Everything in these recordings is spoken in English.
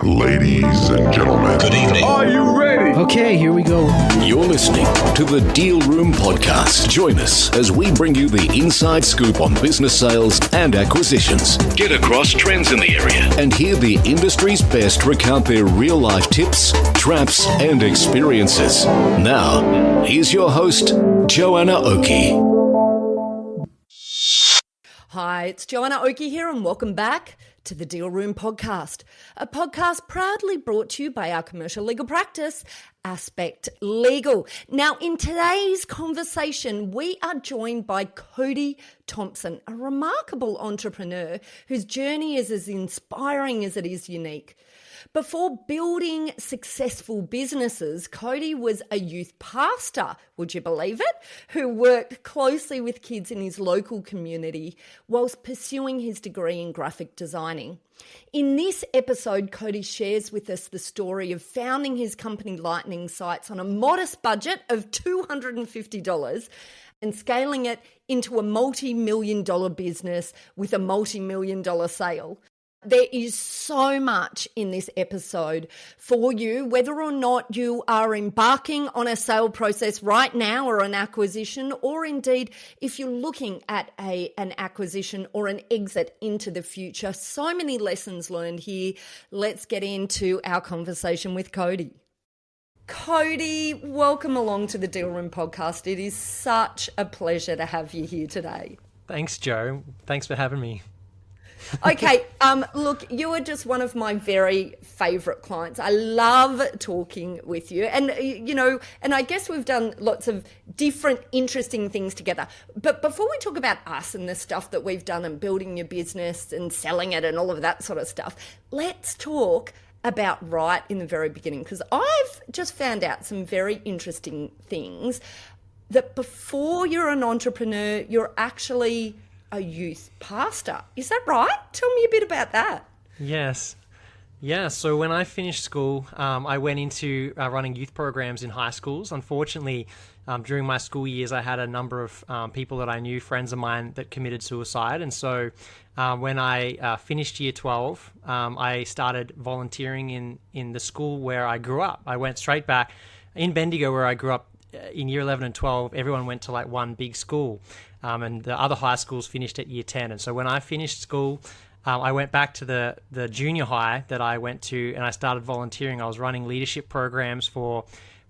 Ladies and gentlemen, Good evening. are you ready? Okay, here we go. You're listening to the Deal Room Podcast. Join us as we bring you the inside scoop on business sales and acquisitions. Get across trends in the area and hear the industry's best recount their real-life tips, traps, and experiences. Now, here's your host, Joanna Oakey. Hi, it's Joanna Oakey here, and welcome back to the Deal Room Podcast, a podcast proudly brought to you by our commercial legal practice, Aspect Legal. Now, in today's conversation, we are joined by Kody Thompson, a remarkable entrepreneur whose journey is as inspiring as it is unique. Before building successful businesses, Kody was a youth pastor, would you believe it, who worked closely with kids in his local community whilst pursuing his degree in graphic designing. In this episode, Kody shares with us the story of founding his company Lightning Sites on a modest budget of $250 and scaling it into a multi-million-dollar business with a multi-million-dollar sale. There is so much in this episode for you, whether or not you are embarking on a sale process right now or an acquisition, or indeed if you're looking at an acquisition or an exit into the future. So many lessons learned here. Let's get into our conversation with Kody. Kody, welcome along to the Deal Room Podcast. It is such a pleasure to have you here today. Thanks, Joe. Thanks for having me. Okay, look, you are just one of my very favourite clients. I love talking with you. And, and I guess we've done lots of different interesting things together. But before we talk about us and the stuff that we've done and building your business and selling it and all of that sort of stuff, let's talk about right in the very beginning, because I've just found out some very interesting things, that before you're an entrepreneur, you're actually a youth pastor. Is that right? Tell me a bit about that. Yes. Yeah, so when I finished school, I went into running youth programs in high schools. Unfortunately, during my school years, I had a number of people that I knew, friends of mine, that committed suicide. And so when I finished year 12, I started volunteering in the school where I grew up. I went straight back. In Bendigo, where I grew up, in year 11 and 12, everyone went to like one big school. And the other high schools finished at year 10. And so when I finished school, I went back to the junior high that I went to, and I started volunteering. I was running leadership programs for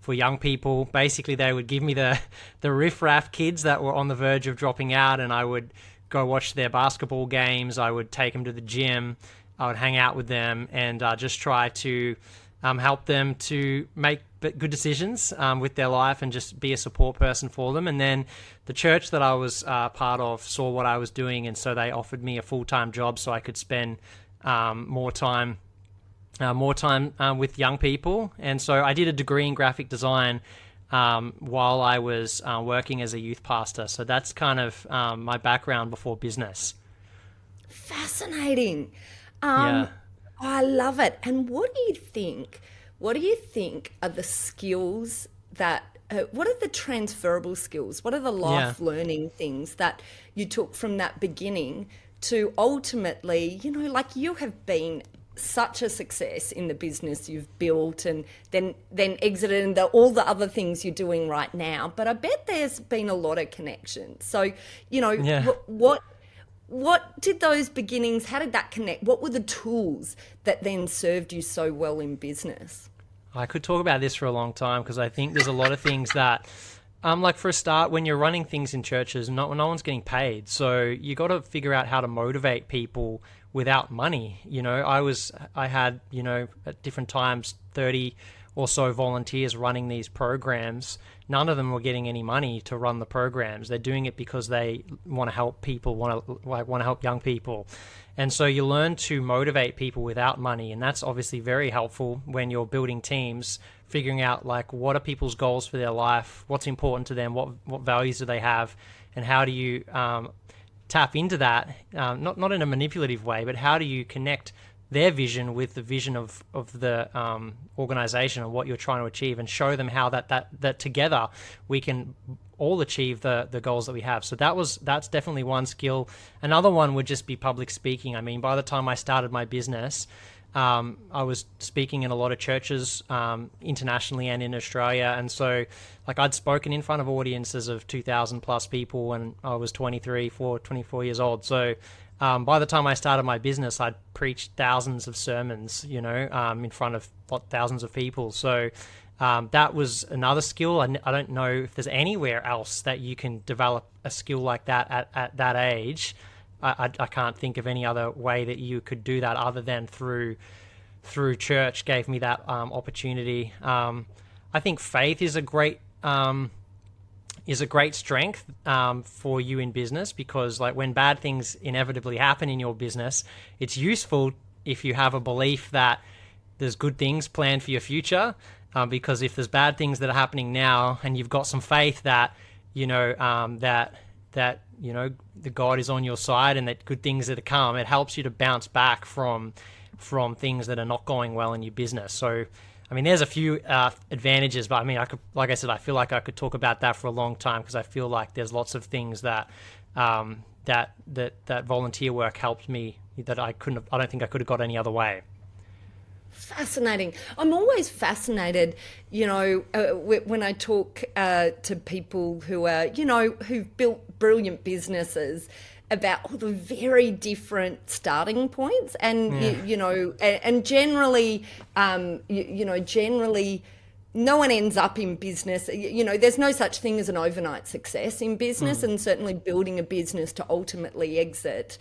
young people. Basically, they would give me the riff-raff kids that were on the verge of dropping out, and I would go watch their basketball games. I would take them to the gym. I would hang out with them and just try to help them to make good decisions with their life and just be a support person for them. And then the church that I was part of saw what I was doing, and so they offered me a full-time job so I could spend more time with young people. And so I did a degree in graphic design while I was working as a youth pastor. So that's kind of my background before business. Fascinating. Yeah. I love it. And what do you think are the skills that, what are the transferable skills? What are the life learning things that you took from that beginning to ultimately, like you have been such a success in the business you've built and then exited and all the other things you're doing right now. But I bet there's been a lot of connections. So, what did those beginnings, how did that connect? What were the tools that then served you so well in business? I could talk about this for a long time because I think there's a lot of things that, like for a start, when you're running things in churches, no one's getting paid. So you got to figure out how to motivate people without money. I had, at different times, 30 or so volunteers running these programs. None of them were getting any money to run the programs. They're doing it because they want to help people, want to help young people. And so you learn to motivate people without money. And that's obviously very helpful when you're building teams, figuring out like what are people's goals for their life, what's important to them, what values do they have, and how do you tap into that, not in a manipulative way, but how do you connect their vision with the vision of the organization and what you're trying to achieve, and show them how that together we can all achieve the goals that we have. So that's definitely one skill. Another one would just be public speaking. I mean, by the time I started my business, I was speaking in a lot of churches internationally and in Australia. And so like I'd spoken in front of audiences of 2,000 plus people when I was 24 years old. So by the time I started my business, I'd preached thousands of sermons, in front of thousands of people. So that was another skill. I don't know if there's anywhere else that you can develop a skill like that at that age. I can't think of any other way that you could do that other than through church gave me that opportunity. I think faith is a great strength for you in business, because like when bad things inevitably happen in your business, it's useful if you have a belief that there's good things planned for your future. Because if there's bad things that are happening now, and you've got some faith that the God is on your side and that good things are to come, it helps you to bounce back from things that are not going well in your business. So, I mean, there's a few advantages, but I mean, I feel like I could talk about that for a long time, because I feel like there's lots of things that that volunteer work helped me that I don't think I could have got any other way. Fascinating. I'm always fascinated, when I talk to people who are, who've built brilliant businesses, about all the very different starting points, and and generally, generally, no one ends up in business. There's no such thing as an overnight success in business, and certainly building a business to ultimately exit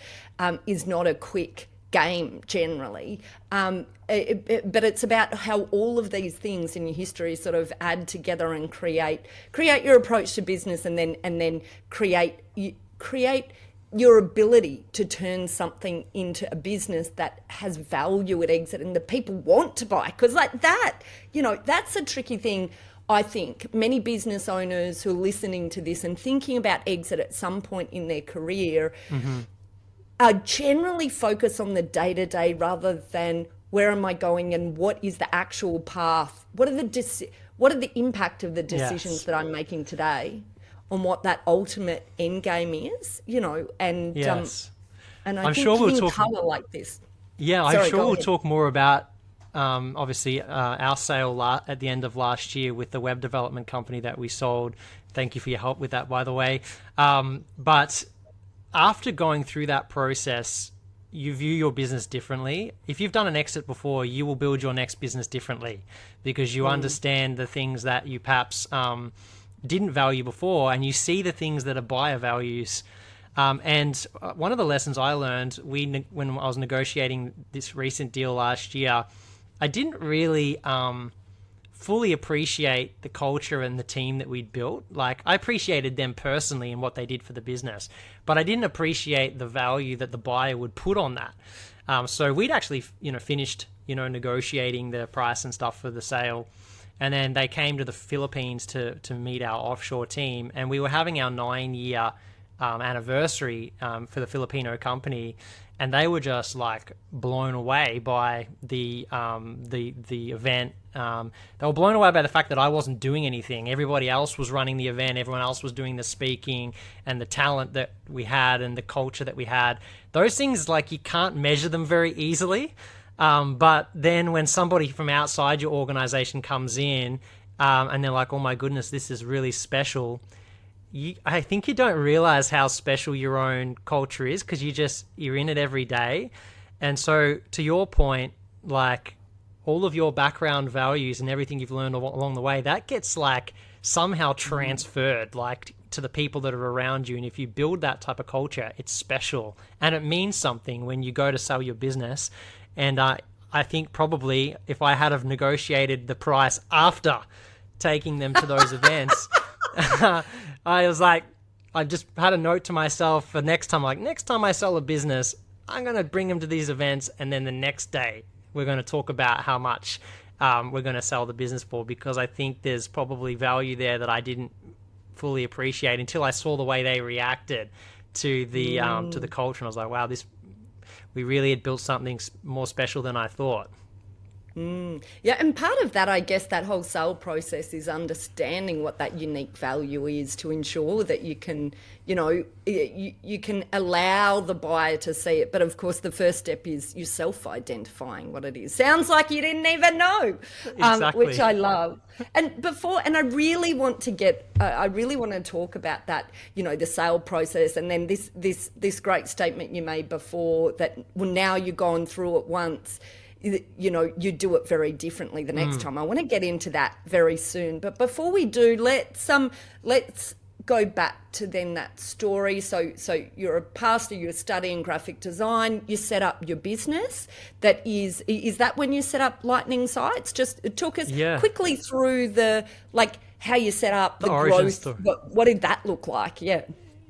is not a quick game generally, but it's about how all of these things in your history sort of add together and create your approach to business, and then create your ability to turn something into a business that has value at exit and that people want to buy. Because like that, that's a tricky thing. I think many business owners who are listening to this and thinking about exit at some point in their career generally focus on the day-to-day rather than where am I going and what is the actual path? What are the impact of the decisions that I'm making today on what that ultimate end game is? And and I I'm think sure we'll giving talk colour like this. Yeah, Sorry, I'm sure go we'll ahead. talk more about obviously our sale at the end of last year with the web development company that we sold. Thank you for your help with that, by the way. But after going through that process, you view your business differently. If you've done an exit before, you will build your next business differently, because you understand the things that you perhaps didn't value before, and you see the things that a buyer values. And one of the lessons I learned when I was negotiating this recent deal last year, I didn't really fully appreciate the culture and the team that we'd built. Like, I appreciated them personally and what they did for the business, but I didn't appreciate the value that the buyer would put on that. So we'd actually, finished, negotiating the price and stuff for the sale. And then they came to the Philippines to meet our offshore team. And we were having our 9-year anniversary for the Filipino company. And they were just like blown away by the event. They were blown away by the fact that I wasn't doing anything. Everybody else was running the event. Everyone else was doing the speaking, and the talent that we had and the culture that we had. Those things, like, you can't measure them very easily. But then when somebody from outside your organization comes in and they're like, oh my goodness, this is really special. I think you don't realize how special your own culture is, because you're in it every day. And so to your point, like, all of your background values and everything you've learned along the way, that gets like somehow transferred like to the people that are around you. And if you build that type of culture, it's special and it means something when you go to sell your business. And I think probably if I had have negotiated the price after taking them to those events, I was like, I just had a note to myself for next time, like, next time I sell a business, I'm going to bring them to these events. And then the next day we're going to talk about how much we're going to sell the business for, because I think there's probably value there that I didn't fully appreciate until I saw the way they reacted to the culture. And I was like, wow, we really had built something more special than I thought. Yeah, and part of that, I guess, that whole sale process is understanding what that unique value is to ensure that you can, you can allow the buyer to see it. But of course, the first step is you self-identifying what it is. Sounds like you didn't even know, Exactly. which I love. And I really want to talk about that, the sale process, and then this great statement you made before that, well, now you've gone through it once. You do it very differently the next time. I want to get into that very soon. But before we do, let's go back to then that story. So you're a pastor, you're studying graphic design, you set up your business. Is that when you set up Lightning Sites? Just talk us quickly through how you set up the growth. Story. What did that look like? Yeah.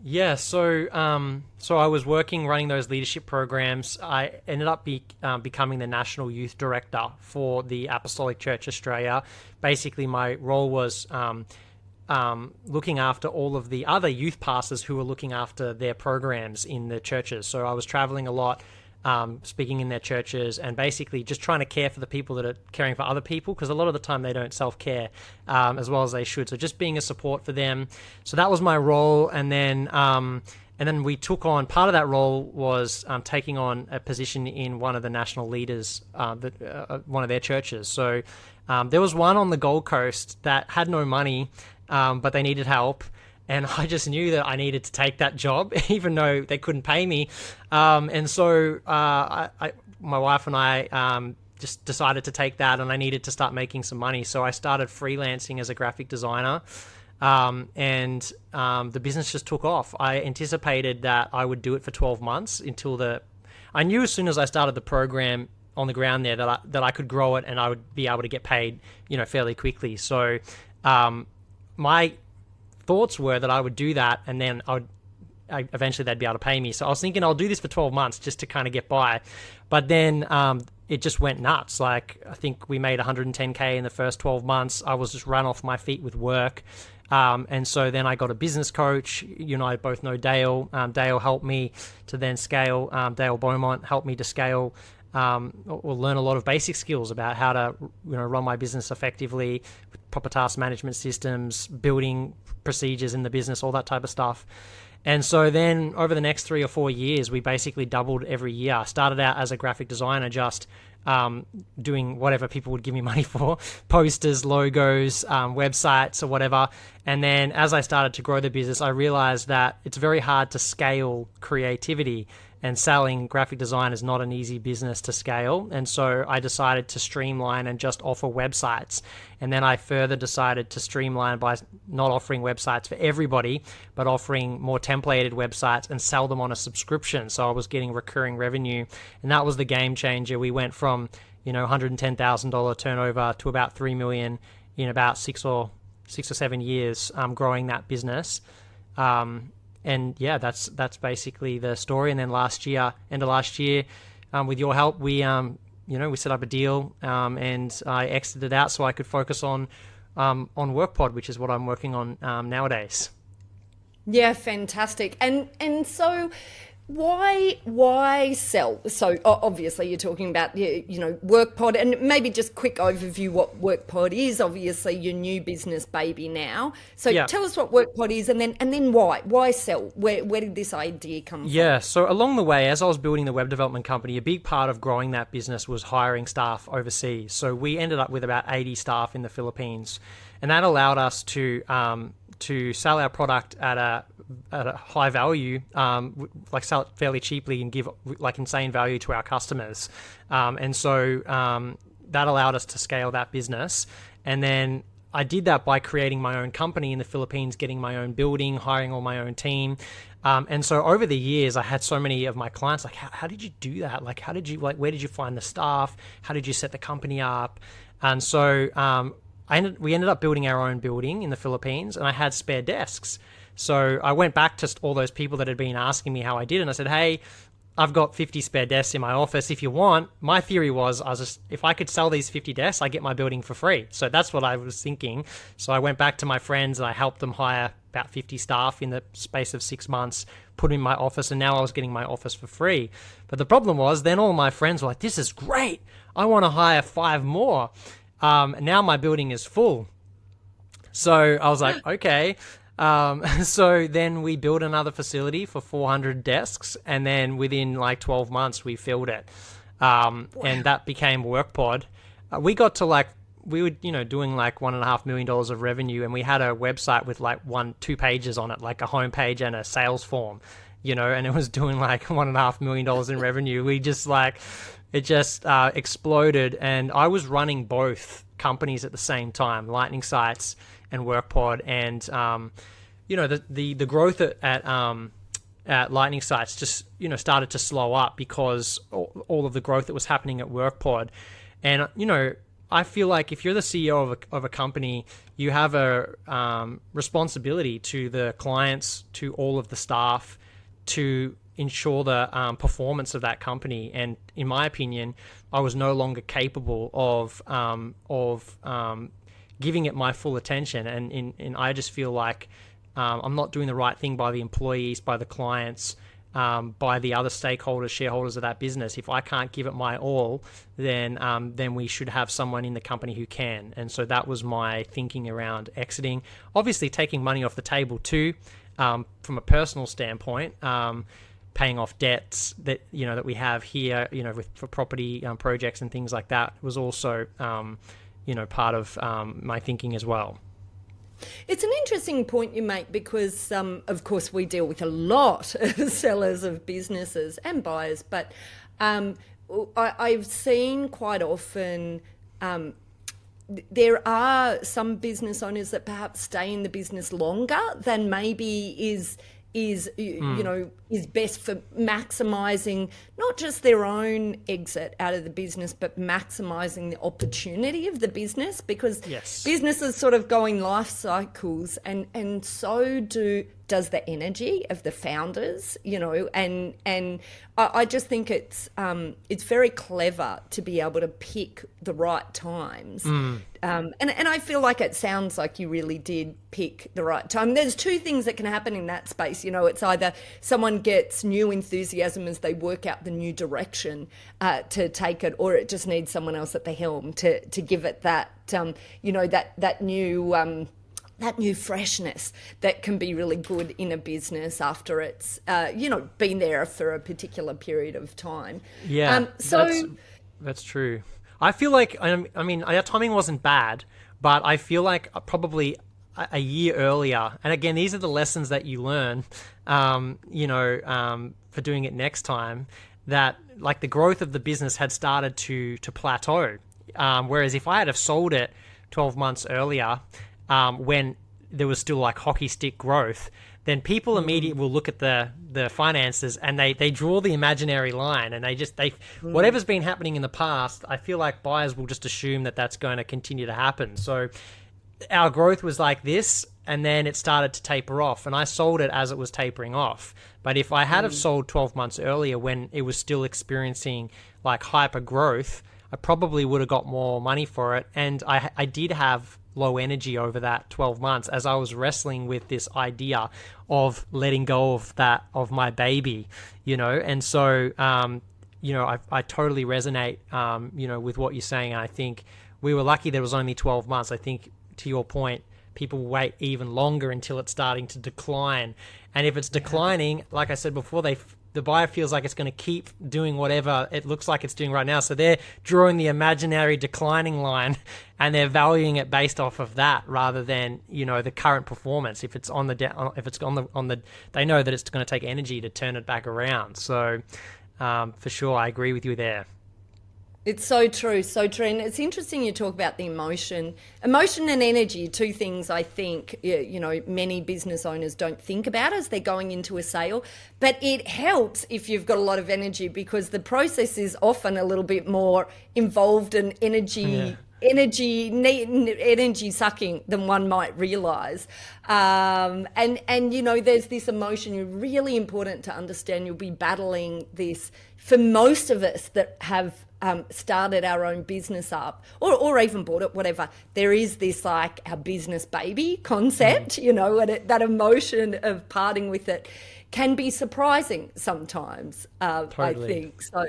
Yeah, so I was running those leadership programs. I ended up becoming the National Youth Director for the Apostolic Church Australia. Basically, my role was looking after all of the other youth pastors who were looking after their programs in the churches. So I was traveling a lot, speaking in their churches, and basically just trying to care for the people that are caring for other people, because a lot of the time they don't self-care as well as they should. So just being a support for them. So that was my role. And then we took on, part of that role was taking on a position in one of the national leaders, one of their churches. So there was one on the Gold Coast that had no money, but they needed help. And I just knew that I needed to take that job, even though they couldn't pay me. And so my wife and I just decided to take that, and I needed to start making some money. So I started freelancing as a graphic designer, and the business just took off. I anticipated that I would do it for 12 months I knew as soon as I started the program on the ground there that I could grow it and I would be able to get paid, fairly quickly. So my thoughts were that I would do that, and then eventually they'd be able to pay me. So I was thinking I'll do this for 12 months just to kind of get by. But then it just went nuts. Like, I think we made 110K in the first 12 months. I was just run off my feet with work. And so then I got a business coach. You and I both know Dale. Dale helped me to then scale. Dale Beaumont helped me to scale or learn a lot of basic skills about how to run my business effectively, proper task management systems, building procedures in the business, all that type of stuff. And so then over the next 3 or 4 years, we basically doubled every year. I started out as a graphic designer, just doing whatever people would give me money for, posters, logos, websites or whatever. And then as I started to grow the business, I realized that it's very hard to scale creativity, and selling graphic design is not an easy business to scale. And so I decided to streamline and just offer websites. And then I further decided to streamline by not offering websites for everybody, but offering more templated websites and sell them on a subscription. So I was getting recurring revenue. And that was the game changer. We went from, $110,000 turnover to about $3 million in about 6 or 7 years, growing that business. And yeah, that's basically the story. And then end of last year, with your help, we set up a deal, and I exited out so I could focus on WorkPod, which is what I'm working on nowadays. Yeah, fantastic. And so why sell? So obviously you're talking about WorkPod, and maybe just quick overview what WorkPod is. Obviously your new business baby now. So tell us what WorkPod is, and then why sell? Where did this idea come from? Yeah, so along the way, as I was building the web development company, a big part of growing that business was hiring staff overseas. So we ended up with about 80 staff in the Philippines, and that allowed us to sell our product at a high value, sell it fairly cheaply and give insane value to our customers. And so that allowed us to scale that business. And then I did that by creating my own company in the Philippines, getting my own building, hiring all my own team. And so over the years, I had so many of my clients how did you do that? How did you, where did you find the staff? How did you set the company up? And so we ended up building our own building in the Philippines, and I had spare desks. So I went back to all those people that had been asking me how I did, and I said, hey, I've got 50 spare desks in my office. If you want, my theory was if I could sell these 50 desks, I get my building for free. So that's what I was thinking. So I went back to my friends and I helped them hire about 50 staff in the space of 6 months, put in my office, and now I was getting my office for free. But the problem was then all my friends were like, this is great. I want to hire 5 more. Now my building is full. So I was like, okay. So then we built another facility for 400 desks, and then within like 12 months we filled it. And that became WorkPod. We got to we were, doing like $1.5 million of revenue, and we had a website with like 2 pages on it, like a homepage and a sales form, and it was doing like $1.5 million in revenue. We just it just exploded. And I was running both companies at the same time, Lightning Sites and WorkPod. And, the growth at Lightning Sites just, started to slow up because all of the growth that was happening at WorkPod. And, I feel like if you're the CEO of a company, you have a responsibility to the clients, to all of the staff, to ensure the performance of that company. And in my opinion, I was no longer capable of giving it my full attention. And I just feel like I'm not doing the right thing by the employees, by the clients, by the other stakeholders, shareholders of that business. If I can't give it my all, then we should have someone in the company who can. And so that was my thinking around exiting. Obviously, taking money off the table too, from a personal standpoint, paying off debts that that we have here, for property projects and things like that was also part of my thinking as well. It's an interesting point you make because, of course, we deal with a lot of sellers of businesses and buyers, but I've seen quite often there are some business owners that perhaps stay in the business longer than maybe is best for maximizing not just their own exit out of the business, but maximizing the opportunity of the business, because businesses sort of go in life cycles, and so does the energy of the founders, and I just think it's very clever to be able to pick the right times. And I feel like it sounds like you really did pick the right time. There's 2 things that can happen in that space. It's either someone gets new enthusiasm as they work out the new direction to take it, or it just needs someone else at the helm to give it that, that new freshness that can be really good in a business after it's, been there for a particular period of time. Yeah, that's true. I feel like, our timing wasn't bad, but I feel like probably a year earlier, and again, these are the lessons that you learn, for doing it next time, that like the growth of the business had started to plateau. Whereas if I had have sold it 12 months earlier, when there was still like hockey stick growth, then people immediately will look at the finances and they draw the imaginary line, and whatever's been happening in the past, I feel like buyers will just assume that that's going to continue to happen. So our growth was like this, and then it started to taper off, and I sold it as it was tapering off. But if I had have sold 12 months earlier when it was still experiencing like hyper growth, I probably would have got more money for it. And I did have low energy over that 12 months as I was wrestling with this idea of letting go of my baby, and so I totally resonate with what you're saying. I think we were lucky there was only 12 months. I think, to your point, people wait even longer until it's starting to decline, and if it's declining, like I said before, the buyer feels like it's going to keep doing whatever it looks like it's doing right now. So they're drawing the imaginary declining line, and they're valuing it based off of that rather than, the current performance. If it's on the, they know that it's going to take energy to turn it back around. So for sure, I agree with you there. It's so true, so true. And it's interesting you talk about the emotion and energy, 2 things I think, many business owners don't think about as they're going into a sale. But it helps if you've got a lot of energy, because the process is often a little bit more involved and energy sucking than one might realize. And there's this emotion. Really important to understand you'll be battling this. For most of us that have started our own business up, or even bought it, whatever, there is this like our business baby concept, you know, and that emotion of parting with it can be surprising sometimes, Totally. I think. So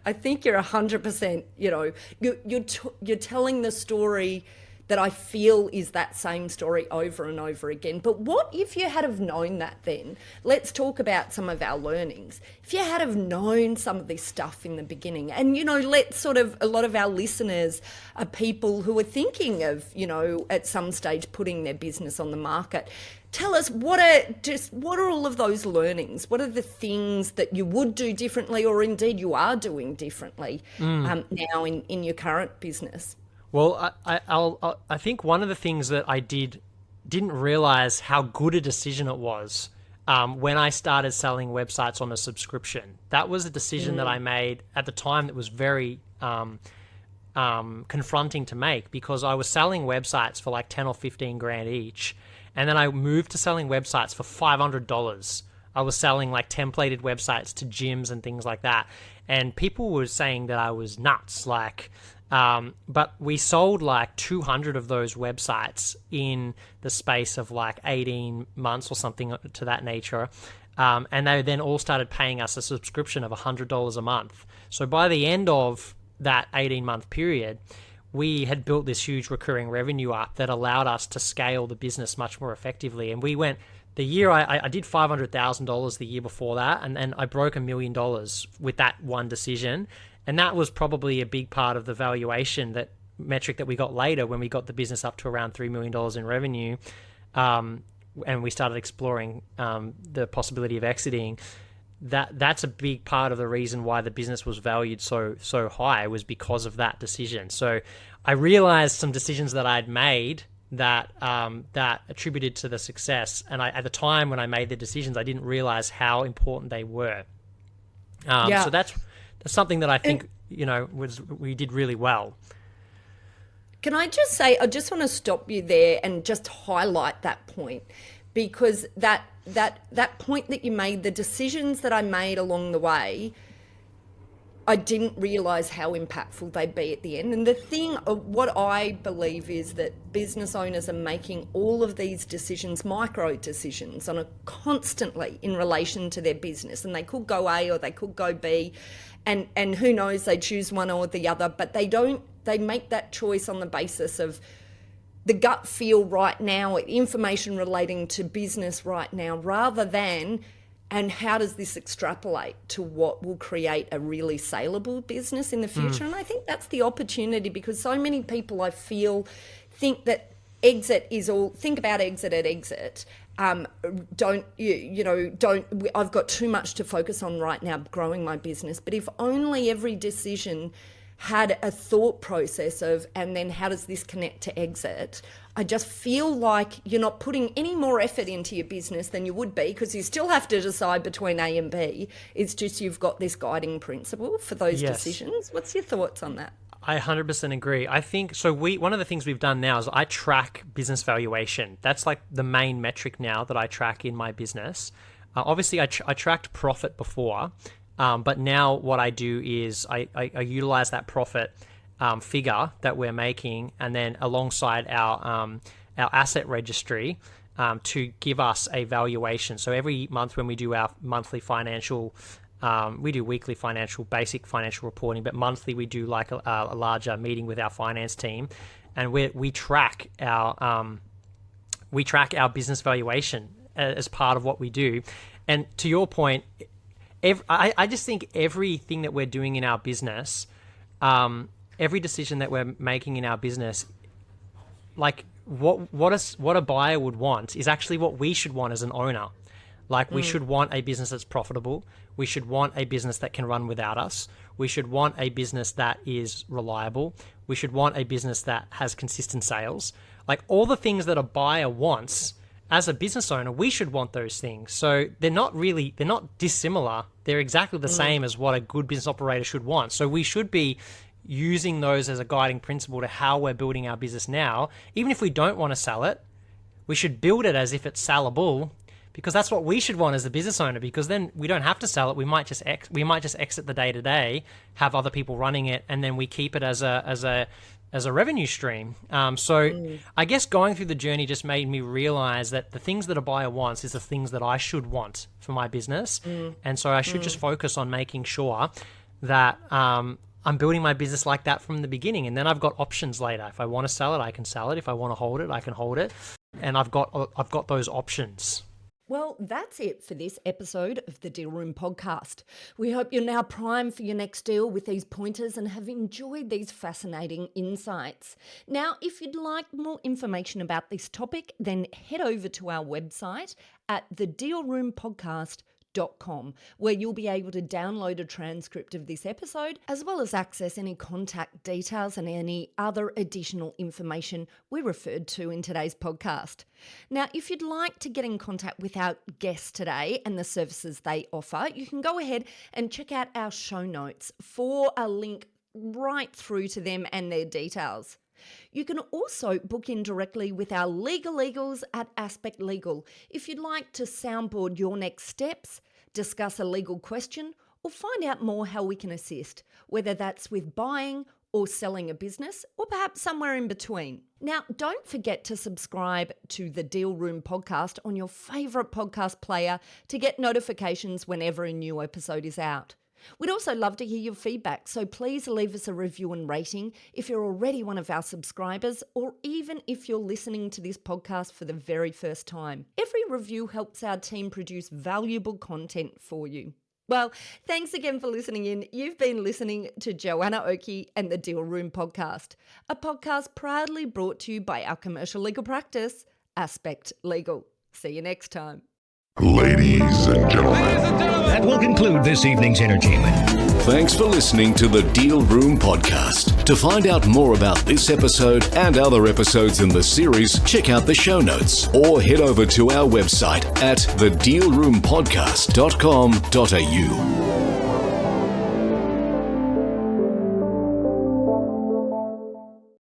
I think you're 100%, you know, you're telling the story that I feel is that same story over and over again. But what if you had have known that then? Let's talk about some of our learnings. If you had have known some of this stuff in the beginning, and, you know, a lot of our listeners are people who are thinking of, you know, at some stage putting their business on the market. Tell us, what are all of those learnings? What are the things that you would do differently, or indeed you are doing differently now in your current business? Well, I think one of the things that I didn't realize how good a decision it was when I started selling websites on a subscription. That was a decision that I made at the time that was very confronting to make, because I was selling websites for like 10 or 15 grand each. And then I moved to selling websites for $500. I was selling like templated websites to gyms and things like that. And people were saying that I was nuts. But we sold like 200 of those websites in the space of like 18 months or something to that nature. And they then all started paying us a subscription of $100 a month. So by the end of that 18-month period, we had built this huge recurring revenue up that allowed us to scale the business much more effectively. And we went, the year I did $500,000 the year before that, and then I broke $1 million with that one decision. And that was probably a big part of the valuation, that metric that we got later when we got the business up to around $3 million in revenue. And we started exploring the possibility of exiting. That's a big part of the reason why the business was valued so high, was because of that decision. So I realized some decisions that I'd made that attributed to the success. And at the time when I made the decisions, I didn't realize how important they were. So that's something that I think, you know, we did really well. Can I just say, I just want to stop you there and just highlight that point, because that point that you made, the decisions that I made along the way, I didn't realize how impactful they'd be at the end. And the thing, what I believe is that business owners are making all of these decisions, micro decisions, constantly in relation to their business. And they could go A or they could go B. And who knows, they choose one or the other, but they make that choice on the basis of the gut feel right now, information relating to business right now, rather than, and how does this extrapolate to what will create a really saleable business in the future? And I think that's the opportunity, because so many people, I feel, think that exit is all, think about exit at exit. I've got too much to focus on right now growing my business. But if only every decision had a thought process of, and then how does this connect to exit? I just feel like you're not putting any more effort into your business than you would be, because you still have to decide between A and B. It's just you've got this guiding principle for those decisions. What's your thoughts on that? I 100% agree. I think, so one of the things we've done now is I track business valuation. That's like the main metric now that I track in my business. Obviously, I tracked profit before, but now what I do is I utilize that profit figure that we're making, and then alongside our asset registry to give us a valuation. So every month when we do our monthly financial, we do weekly basic financial reporting, but monthly we do like a larger meeting with our finance team, and we track our business valuation as part of what we do. And to your point, I just think everything that we're doing in our business, every decision that we're making in our business, like what a buyer would want is actually what we should want as an owner. Like we should want a business that's profitable. We should want a business that can run without us. We should want a business that is reliable. We should want a business that has consistent sales. Like all the things that a buyer wants, as a business owner, we should want those things. So they're not dissimilar. They're exactly the same as what a good business operator should want. So we should be using those as a guiding principle to how we're building our business now. Even if we don't want to sell it, we should build it as if it's sellable, because that's what we should want as a business owner, because then we don't have to sell it. We might just exit the day-to-day, have other people running it, and then we keep it as a revenue stream. I guess going through the journey just made me realize that the things that a buyer wants is the things that I should want for my business. And so I should just focus on making sure that I'm building my business like that from the beginning. And then I've got options later. If I want to sell it, I can sell it. If I want to hold it, I can hold it. And I've got those options. Well, that's it for this episode of the Deal Room podcast. We hope you're now primed for your next deal with these pointers and have enjoyed these fascinating insights. Now, if you'd like more information about this topic, then head over to our website at thedealroompodcast.com, where you'll be able to download a transcript of this episode, as well as access any contact details and any other additional information we referred to in today's podcast. Now, if you'd like to get in contact with our guests today and the services they offer, you can go ahead and check out our show notes for a link right through to them and their details. You can also book in directly with our legal legals at Aspect Legal if you'd like to soundboard your next steps, discuss a legal question, or find out more how we can assist, whether that's with buying or selling a business, or perhaps somewhere in between. Now, don't forget to subscribe to the Deal Room podcast on your favourite podcast player to get notifications whenever a new episode is out. We'd also love to hear your feedback, so please leave us a review and rating if you're already one of our subscribers, or even if you're listening to this podcast for the very first time. Every review helps our team produce valuable content for you. Well, thanks again for listening in. You've been listening to Joanna Oakey and the Deal Room podcast, a podcast proudly brought to you by our commercial legal practice, Aspect Legal. See you next time. Ladies and gentlemen. That will conclude this evening's entertainment. Thanks for listening to the Deal Room podcast. To find out more about this episode and other episodes in the series, check out the show notes or head over to our website at thedealroompodcast.com.au.